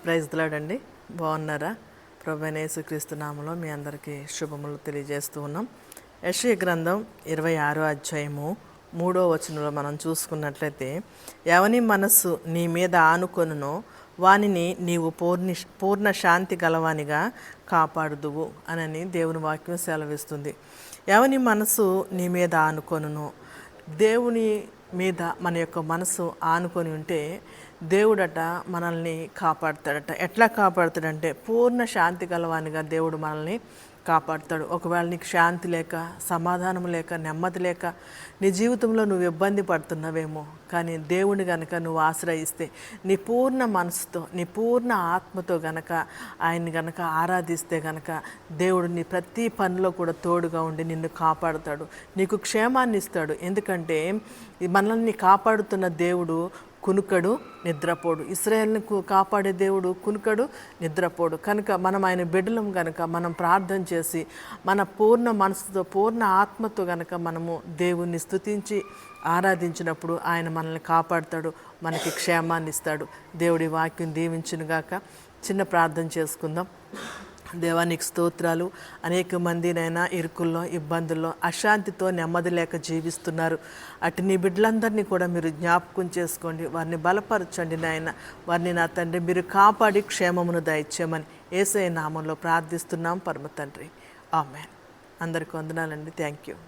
Praise లాడండి. బాగున్నారా? ప్రభువైన యేసుక్రీస్తు నామములో మీ అందరికీ శుభములు తెలియజేస్తూ ఉన్నాం. యెషయా గ్రంథం 26వ అధ్యాయము 3వ వచనంలో మనం చూసుకున్నట్లయితే, ఎవని మనస్సు నీ మీద ఆనుకొనునో వానిని నీవు పూర్ణ శాంతి గలవానిగా కాపాడుదువు అని దేవుని వాక్యం సెలవిస్తుంది. ఎవని మనసు నీ మీద ఆనుకొనునో, దేవుని మీద మన యొక్క మనసు ఆనుకొని ఉంటే దేవుడట మనల్ని కాపాడుతాడట. ఎట్లా కాపాడుతాడంటే పూర్ణ శాంతి గలవానిగా దేవుడు మనల్ని కాపాడుతాడు. ఒకవేళ నీకు శాంతి లేక, సమాధానం లేక, నెమ్మది లేక నీ జీవితంలో నువ్వు ఇబ్బంది పడుతున్నావేమో, కానీ దేవుని గనక నువ్వు ఆశ్రయిస్తే నీ పూర్ణ మనసుతో, నీ పూర్ణ ఆత్మతో గనక ఆయన్ని గనక ఆరాధిస్తే గనక దేవుడు నీ ప్రతి పనిలో కూడా తోడుగా ఉండి నిన్ను కాపాడుతాడు, నీకు క్షేమాన్ని ఇస్తాడు. ఎందుకంటే మనల్ని కాపాడుతున్న దేవుడు కునుకడు, నిద్రపోడు. ఇశ్రాయేలుని కాపాడే దేవుడు కునుకడు, నిద్రపోడు. కనుక మనం ఆయన బిడ్డలం కనుక మనం ప్రార్థన చేసి మన పూర్ణ మనసుతో, పూర్ణ ఆత్మతో గనక మనము దేవుణ్ణి స్తుతించి ఆరాధించినప్పుడు ఆయన మనల్ని కాపాడుతాడు, మనకి క్షేమాన్ని ఇస్తాడు. దేవుడి వాక్యం దీవించునుగాక. చిన్న ప్రార్థన చేసుకుందాం. దేవానికి స్తోత్రాలు. అనేక మందినైనా ఇరుకుల్లో, ఇబ్బందుల్లో, అశాంతితో నెమ్మది లేక జీవిస్తున్నారు. అటు నీ బిడ్డలందరినీ కూడా మీరు జ్ఞాపకం చేసుకోండి, వారిని బలపరచండి నాయన. వారిని నా తండ్రి మీరు కాపాడి క్షేమమును దయచేయమని యేసయ్య నామంలో ప్రార్థిస్తున్నాం పరమ తండ్రి. ఆమేన్. అందరికీ వందనాలండి. Thank you.